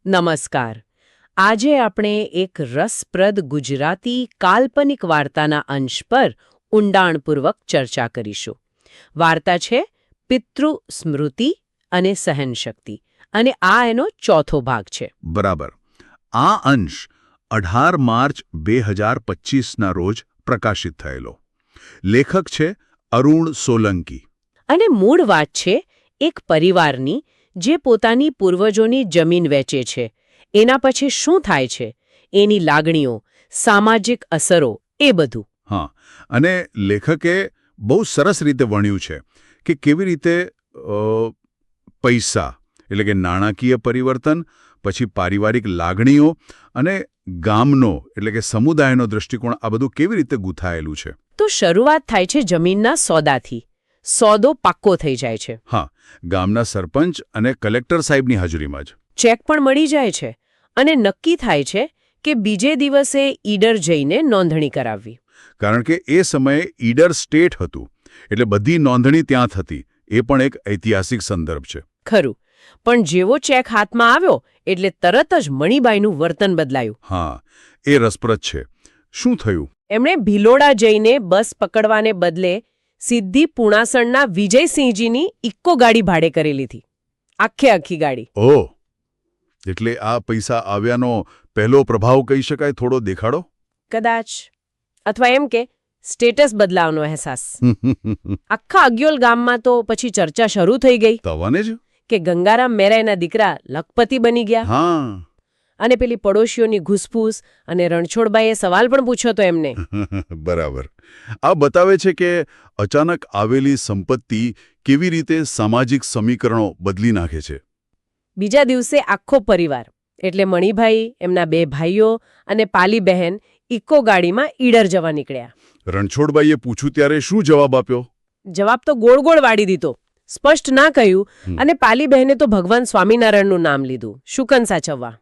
નમસ્કાર. આજે આપણે એક રસપ્રદ ગુજરાતી કાલ્પનિક વાર્તાના અંશ પર ઊંડાણપૂર્વક ચર્ચા કરીશું. વાર્તા છે પિતૃ સ્મૃતિ અને સહનશક્તિ, અને આ એનો ચોથો ભાગ છે. બરાબર. આ અંશ 18 માર્ચ 2025ના રોજ પ્રકાશિત થયેલો. લેખક છે અરુણ સોલંકી. અને મૂળ વાત છે એક પરિવારની જે પોતાની પૂર્વજોની જમીન વેચે છે. એના પછી શું થાય છે, એની લાગણીઓ, સામાજિક અસરો, એ બધું. હા, અને લેખકે બહુ સરસ રીતે વણ્યું છે કે કેવી રીતે પૈસા એટલે કે નાણાકીય પરિવર્તન, પછી પારિવારિક લાગણીઓ અને ગામનો એટલે કે સમુદાયનો દૃષ્ટિકોણ, આ બધું કેવી રીતે ગૂંથાયેલું છે. તો શરૂઆત થાય છે જમીનના સોદાથી. સોદો પાક્કો થઈ જાય છે. હા, ગામના સરપંચ અને કલેક્ટર સાહેબની હાજરીમાં જ. ચેક પણ મળી જાય છે અને નક્કી થાય છે કે બીજે દિવસે ઈડર જઈને નોંધણી કરાવવી. કારણ કે એ સમયે ઈડર સ્ટેટ હતું, એટલે બધી નોંધણી ત્યાં થતી. એ પણ એક ઐતિહાસિક સંદર્ભ છે. ખરું, પણ જેવો ચેક હાથમાં આવ્યો એટલે તરત જ મણિબાઈનું વર્તન બદલાયું. હા, એ રસપ્રદ છે. શું થયું? એમણે ભિલોડા જઈને બસ પકડવાને બદલે સીધી પુણાસણના વિજયસિંહજીની ઇક્કો ગાડી ભાડે કરી લીધી. આખી ગાડી. ઓહ, એટલે આ પૈસા આવ્યાનો પહેલો પ્રભાવ કહી શકાય. થોડો દેખાડો કદાચ, અથવા એમ કે સ્ટેટસ બદલાવનો અહેસાસ. આખા અગ્યોલ ગામમાં તો પછી ચર્ચા શરૂ થઈ ગઈ તવાને જ કે ગંગારામ મેરાયના દીકરા લખપતિ બની ગયા. હા, અને પેલી પડોશીઓની ઘૂસપૂસ અને રણછોડબાઈએ સવાલ પણ પૂછ્યો તો એમને. બરાબર. આ બતાવે છે કે અચાનક આવેલી સંપત્તિ કેવી રીતે સામાજિક સમીકરણો બદલી નાખે છે. બીજા દિવસે આખો પરિવાર એટલે મણિભાઈ, એમના 2 ભાઈઓ અને પાલી બહેન ઇકો ગાડીમાં ઈડર જવા નીકળ્યા. રણછોડબાઈએ પૂછ્યું ત્યારે શું જવાબ આપ્યો? જવાબ તો ગોળ વાળી દીધો. સ્પષ્ટ ના કહ્યું. અને પાલી બહેને તો ભગવાન સ્વામિનારાયણનું નામ લીધું, શુકન સાચવવા.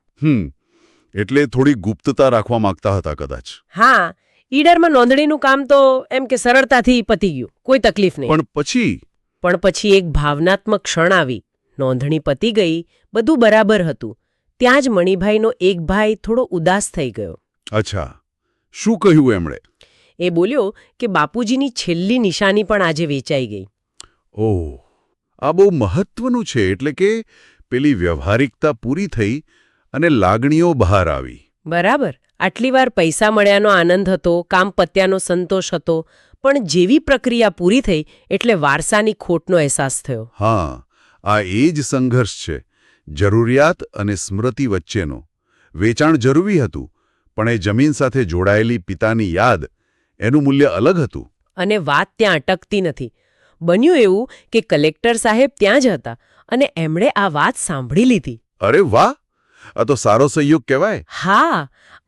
એટલે થોડી ગુપ્તતા રાખવા માંગતા હતા કદાચ. હા, ઈડરમાં નોંધણીનું કામ તો એમ કે સરળતાથી પતી ગયું, કોઈ તકલીફ નહીં. પણ પછી એક ભાવનાત્મક ક્ષણ આવી. નોંધણી પતી ગઈ, બધું બરાબર હતું. ત્યાં જ મણિભાઈનો એક ભાઈ થોડો ઉદાસ થઈ ગયો. અચ્છા, શું કહ્યું એમણે? એ બોલ્યો કે બાપુજીની છેલ્લી નિશાની પણ આજે વેચાઈ ગઈ. ઓહ, આ બહુ મહત્વનું છે. એટલે કે પેલી વ્યવહારિકતા પૂરી થઈ અને લાગણીઓ બહાર આવી. બરાબર. આટલી વાર પૈસા મળ્યાનો આનંદ હતો, કામ પત્યાનો સંતોષ હતો, પણ જેવી પ્રક્રિયા પૂરી થઈ એટલે વારસાની ખોટનો અહેસાસ થયો. હા, આ એ જ સંઘર્ષ છે, જરૂરિયાત અને સ્મૃતિ વચ્ચેનો. વેચાણ જરૂરી હતું, પણ એ જમીન સાથે જોડાયેલી પિતાની યાદ, એનું મૂલ્ય અલગ હતું. અને વાત ત્યાં અટકતી નથી. બન્યું એવું કે કલેક્ટર સાહેબ ત્યાં જ હતા અને એમણે આ વાત સાંભળી લીધી. અરે વાહ, આ તો સારો સંયોગ કહેવાય. હા,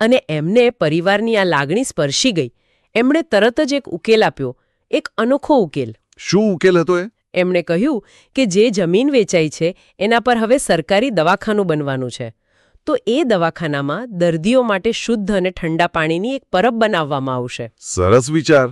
અને એમને પરિવારની આ લાગણી સ્પર્શી ગઈ. એમણે તરત જ એક ઉકેલ આપ્યો, એક અનોખો ઉકેલ. શું ઉકેલ હતો એ? એમણે કહ્યું કે જે જમીન વેચાઈ છે એના પર હવે સરકારી દવાખાનું બનવાનું છે. તો એ દવાખાનામાં દર્દીઓ માટે શુદ્ધ અને ઠંડા પાણીની એક પરબ બનાવવામાં આવશે. સરસ વિચાર.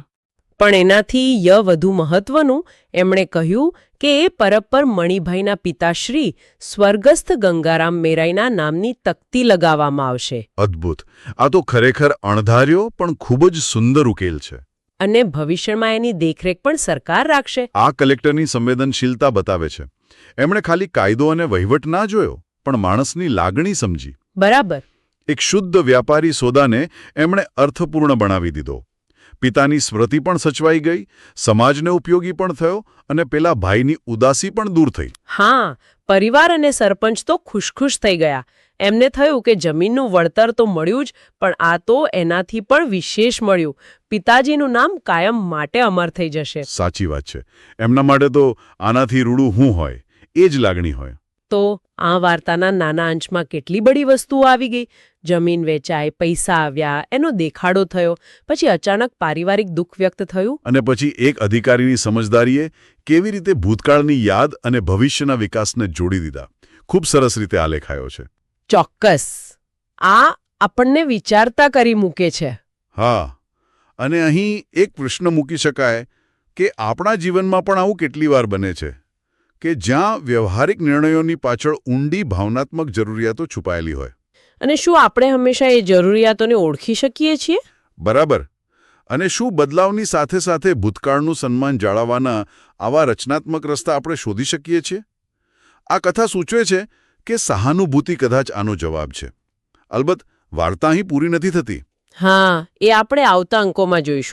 પણ એનાથી વધુ મહત્વનું, એમણે કહ્યું કે એ પરબ પર મણિભાઈના પિતાશ્રી સ્વર્ગસ્થ ગંગારામ મેરાઈના નામની તકતી લગાવવામાં આવશે. અદ્ભુત. આ તો ખરેખર અણધાર્યો પણ ખૂબ જ સુંદર ઉકેલ છે. અને ભવિષ્યમાં એની દેખરેખ પણ સરકાર રાખશે. આ કલેક્ટરની સંવેદનશીલતા બતાવે છે. એમણે ખાલી કાયદો અને વહીવટ ના જોયો, પણ માણસની લાગણી સમજી. બરાબર. એક શુદ્ધ વ્યાપારી સોદાને એમણે અર્થપૂર્ણ બનાવી દીધો. પિતાની સ્મૃતિ પણ સચવાઈ ગઈ, સમાજને ઉપયોગી પણ થયો, અને પેલા ભાઈની ઉદાસી પણ દૂર થઈ. હા, પરિવાર અને સરપંચ તો ખુશ થઈ ગયા. એમને થયું કે જમીનનું વળતર તો મળ્યું જ, પણ આ તો એનાથી પણ વિશેષ મળ્યું. પિતાજીનું નામ કાયમ માટે અમર થઈ જશે. સાચી વાત છે. એમના માટે તો આનાથી રૂડું હું હોય, એ જ લાગણી હોય. તો આ વાર્તાના નાના અંશમાં કેટલી બડી વસ્તુઓ આવી ગઈ. જમીન વેચાઈ, પૈસા આવ્યા, એનો દેખાડો થયો, પછી અચાનક પારિવારિક દુઃખ વ્યક્ત થયું, અને પછી એક અધિકારીની સમજદારીએ કેવી રીતે ભૂતકાળની યાદ અને ભવિષ્યના વિકાસને જોડી દીધા. ખૂબ સરસ રીતે આલેખાયો છે. ચોક્કસ. આ આપણને વિચારતા કરી મૂકે છે. હા, અને અહીં એક પ્રશ્ન મૂકી શકાય કે આપણા જીવનમાં પણ આવું કેટલી વાર બને છે કે જ્યાં વ્યવહારિક નિર્ણયોની પાછળ ઊંડી ભાવનાત્મક જરૂરિયાતો છુપાયેલી હોય. અને શું આપણે હંમેશા એ જરૂરિયાતોને ઓળખી શકીએ છીએ? બરાબર. અને શું બદલાવની સાથે સાથે ભૂતકાળનું સન્માન જાળવવાના આવા રચનાત્મક રસ્તા આપણે શોધી શકીએ છીએ? આ કથા સૂચવે છે કે સહાનુભૂતિ કદાચ આનો જવાબ છે. અલબત્ત વાર્તા અહીં પૂરી નથી થતી. હા, એ આપણે આવતા અંકોમાં જોઈશું.